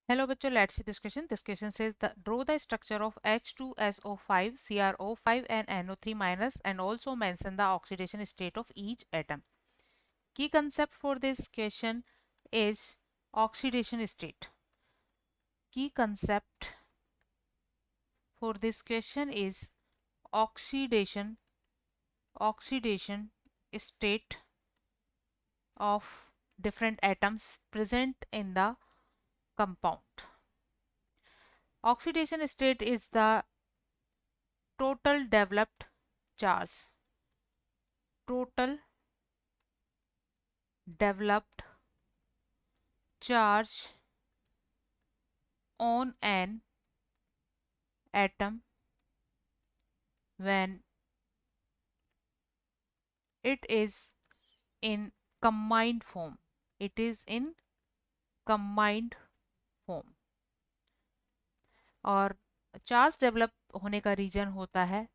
Hello बच्चों, let's see this question. This question says draw the structure of H2SO5, CrO5 and NO3 minus and also mention the oxidation state of each atom. Key concept for this question is oxidation state. Key concept for this question is oxidation state of different atoms present in the compound. Oxidation state is the total developed charge. Total developed charge on an atom when it is in combined form. It is in combined form. और charge develop होने का reason होता है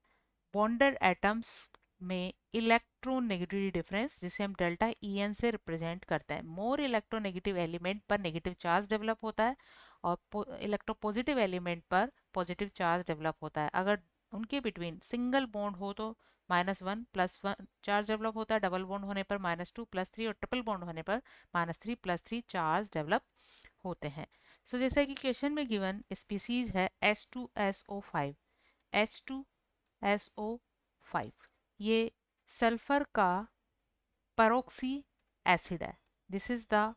bonded atoms में electronegativity difference, जिसे हम delta EN से represent करते हैं. मोर इलेक्ट्रोनेगेटिव एलिमेंट पर नेगेटिव चार्ज डेवलप होता है और इलेक्ट्रोपॉजिटिव एलिमेंट पर पॉजिटिव चार्ज डेवलप होता है. अगर उनके बिटवीन सिंगल बॉन्ड हो तो -1 +1 चार्ज डेवलप होता है, डबल बॉन्ड होने पर -2 +3 और ट्रिपल बॉन्ड होने पर -3 +3 चार्ज डेवलप होते हैं. सो जैसा कि क्वेश्चन में गिवन स्पीसीज है H2SO5. H2SO5 ये सल्फर का परोक्सी एसिड है. This is the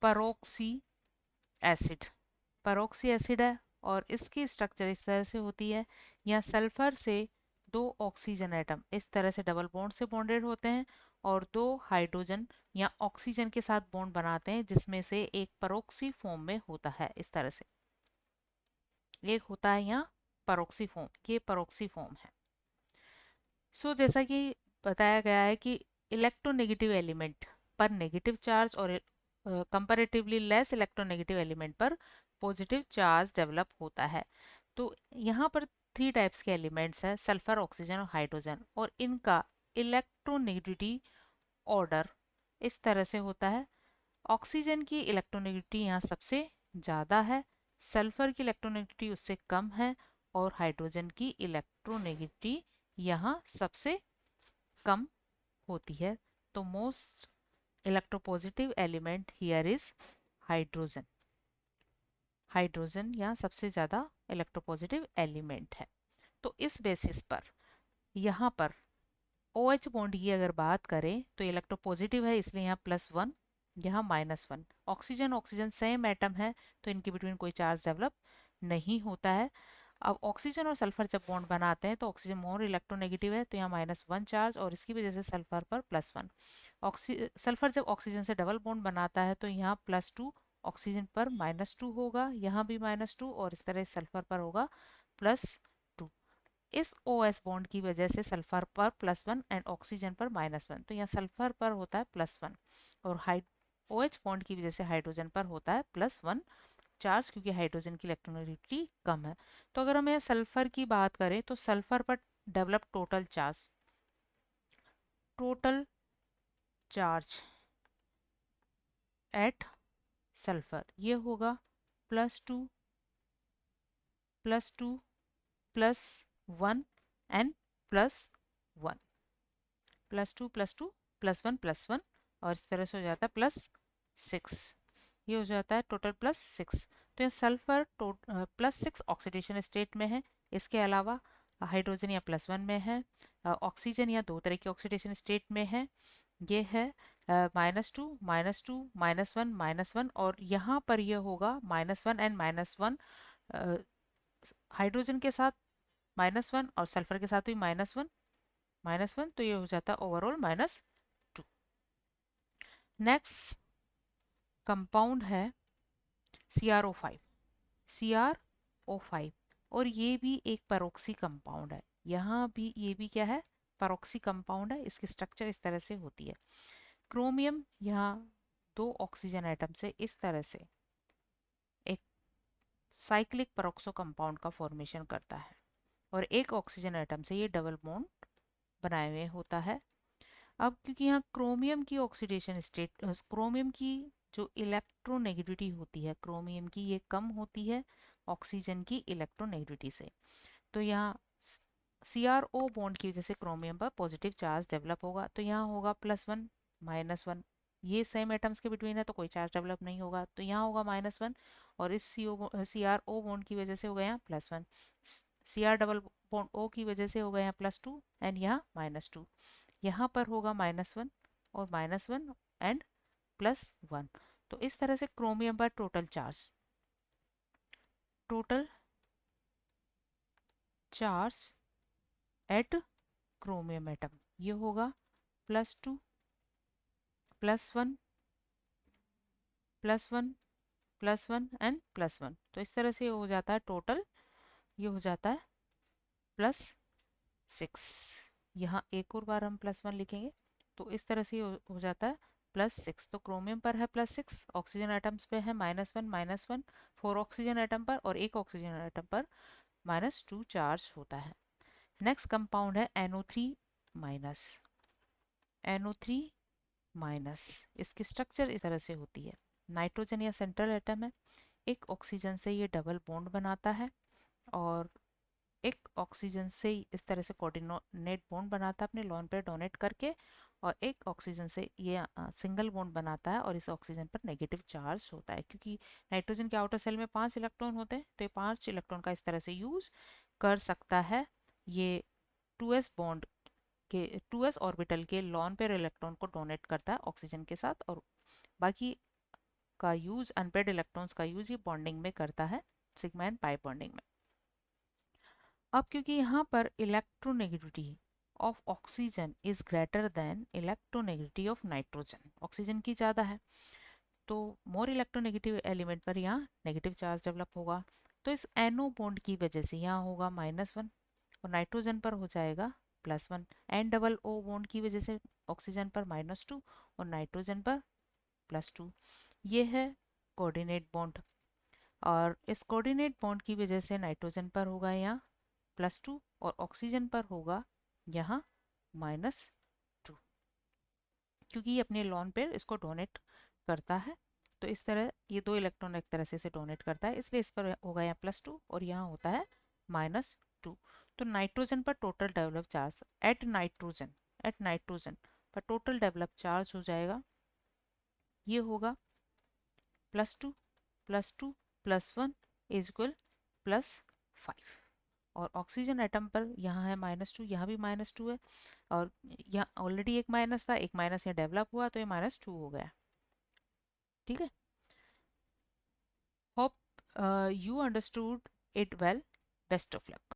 peroxy acid. Peroxy acid है और इसकी स्ट्रक्चर इस तरह से होती है. यहाँ सल्फर से 2 ऑक्सीजन एटम इस तरह से डबल बॉन्ड से बॉन्डेड होते हैं और 2 हाइड्रोजन या ऑक्सीजन के साथ बॉन्ड बनाते हैं, जिसमें से एक परोक्सी फॉर्म में होता है. इस तरह से एक होता है यहाँ परोक्सी फॉर्म. ये परोक्सी फॉर्म है. सो जैसा कि बताया गया है कि इलेक्ट्रोनेगेटिव एलिमेंट पर नेगेटिव चार्ज और कंपैरेटिवली लेस इलेक्ट्रोनेगेटिव एलिमेंट पर पॉजिटिव चार्ज डेवलप होता है. तो यहाँ पर 3 टाइप्स के एलिमेंट्स हैं, सल्फर, ऑक्सीजन और हाइड्रोजन, और इनका इलेक्ट्रोनेगेटिविटी ऑर्डर इस तरह से होता है. ऑक्सीजन की इलेक्ट्रोनेगेटिविटी यहाँ सबसे ज़्यादा है, सल्फर की इलेक्ट्रोनेगेटिविटी उससे कम है और हाइड्रोजन की इलेक्ट्रोनेगेटिविटी यहाँ सबसे कम होती है. तो most electropositive element here is hydrogen. Hydrogen यहाँ सबसे ज़्यादा इलेक्ट्रोपॉजिटिव एलिमेंट है. तो इस बेसिस पर यहाँ पर OH बॉन्ड की अगर बात करें तो इलेक्ट्रोपॉजिटिव है, इसलिए यहाँ +1, यहाँ -1. ऑक्सीजन ऑक्सीजन सेम एटम है तो इनके बिटवीन कोई चार्ज डेवलप नहीं होता है. अब ऑक्सीजन और सल्फर जब बॉन्ड बनाते हैं तो ऑक्सीजन मोर इलेक्ट्रोनेगेटिव है तो यहाँ -1 चार्ज और इसकी वजह से सल्फर पर +1. सल्फर जब ऑक्सीजन से डबल बॉन्ड बनाता है तो यहाँ +2, ऑक्सीजन पर -2 होगा, यहाँ भी -2 और इस तरह सल्फर पर होगा +2. इस OS बॉन्ड की वजह से सल्फर पर +1 एंड ऑक्सीजन पर -1, तो यहाँ सल्फर पर होता है +1 और OH बॉन्ड की वजह से हाइड्रोजन पर होता है +1 चार्ज, क्योंकि हाइड्रोजन की इलेक्ट्रोनेगेटिविटी कम है. तो अगर हम सल्फर की बात करें तो सल्फर पर develop total charge at sulphur ये होगा +2 +2 +1 एंड +1. +2 +2 +1 +1 और इस तरह से हो जाता है +6. ये हो जाता है टोटल +6. तो ये सल्फर +6 ऑक्सीडेशन स्टेट में है. इसके अलावा हाइड्रोजन या +1 में है, ऑक्सीजन या 2 तरह की ऑक्सीडेशन स्टेट में है. ये है -2 -2 -1 -1 और यहाँ पर ये होगा -1 एंड -1, हाइड्रोजन के साथ -1 और सल्फर के साथ भी -1, तो ये हो जाता है ओवरऑल -2. नेक्स्ट कंपाउंड है CrO5. CrO5 और ये भी एक परोक्सी कंपाउंड है. यहाँ भी ये भी क्या है, परोक्सी कंपाउंड है. इसकी स्ट्रक्चर इस तरह से होती है. क्रोमियम यहाँ 2 ऑक्सीजन एटम से इस तरह से एक साइक्लिक पेरोक्सो कंपाउंड का फॉर्मेशन करता है और एक ऑक्सीजन एटम से ये डबल बॉन्ड बनाए हुए होता है. अब क्योंकि यहाँ क्रोमियम की ऑक्सीडेशन स्टेट, क्रोमियम की जो इलेक्ट्रोनेगेटिविटी होती है क्रोमियम की, ये कम होती है ऑक्सीजन की इलेक्ट्रोनेगेटिविटी से। तो यहाँ CRO बॉन्ड की वजह से क्रोमियम पर पॉजिटिव चार्ज डेवलप होगा, तो यहाँ होगा +1 -1। ये सेम एटम्स के बिटवीन है तो कोई चार्ज डेवलप नहीं होगा, तो यहाँ होगा -1 और इस CRO बॉन्ड की वजह से हो गया +1। CR डबल बॉन्ड O की वजह से हो गया +2 एंड यहाँ -2। यहाँ पर होगा -1 और -1 एंड +1। तो इस तरह से क्रोमियम पर total charge at chromium atom ये होगा +2 +1 +1 +1 एंड +1। तो इस तरह से हो जाता है टोटल, ये हो जाता है +6। यहाँ एक और बार हम +1 लिखेंगे, तो इस तरह से हो जाता है +6। तो क्रोमियम पर है +6, ऑक्सीजन एटम्स पे है -1 -1, 4 ऑक्सीजन एटम पर और 1 ऑक्सीजन एटम पर -2 चार्ज होता है। नेक्स्ट कंपाउंड है NO3-। NO3-, इसकी स्ट्रक्चर इस तरह से होती है। नाइट्रोजन या सेंट्रल एटम है, एक ऑक्सीजन से ये डबल बॉन्ड बनाता है और एक ऑक्सीजन से इस तरह से कोऑर्डिनेट बॉन्ड बनाता है अपने लोन पेयर डोनेट करके, और एक ऑक्सीजन से ये सिंगल बॉन्ड बनाता है और इस ऑक्सीजन पर नेगेटिव चार्ज होता है। क्योंकि नाइट्रोजन के आउटर सेल में 5 इलेक्ट्रॉन होते हैं, तो ये 5 इलेक्ट्रॉन का इस तरह से यूज कर सकता है। ये 2s बॉन्ड के 2s ऑर्बिटल के लोन पेयर इलेक्ट्रॉन को डोनेट करता है ऑक्सीजन के साथ, और बाकी का यूज अनपेयर्ड इलेक्ट्रॉन्स का यूज ये बॉन्डिंग में करता है, सिग्मा एंड पाई बॉन्डिंग में। अब क्योंकि यहाँ पर electronegativity of oxygen is greater than electronegativity of nitrogen, oxygen की ज़्यादा है, तो मोर इलेक्ट्रोनेगेटिव एलिमेंट पर यहाँ नेगेटिव चार्ज डेवलप होगा। तो इस NO बॉन्ड की वजह से यहाँ होगा -1 और नाइट्रोजन पर हो जाएगा +1। N-O बॉन्ड की वजह से ऑक्सीजन पर -2 और नाइट्रोजन पर +2। ये है कोऑर्डिनेट बॉन्ड, और इस कोऑर्डिनेट बॉन्ड की वजह से नाइट्रोजन पर होगा यहाँ +2 और ऑक्सीजन पर होगा यहाँ -2, क्योंकि ये अपने लोन पेयर इसको डोनेट करता है। तो इस तरह ये 2 इलेक्ट्रॉन एक तरह से इसे डोनेट करता है, इसलिए इस पर होगा यहाँ +2 और यहाँ होता है -2। तो नाइट्रोजन पर total develop charge at nitrogen पर टोटल डेवलप चार्ज हो जाएगा, ये होगा +2 +2 +1 इज इक्वल +5। और ऑक्सीजन एटम पर यहाँ है -2, यहाँ भी -2 है, और यहाँ ऑलरेडी एक माइनस था, एक माइनस यहाँ डेवलप हुआ तो ये -2 हो गया। ठीक है, hope you understood it well, best of luck.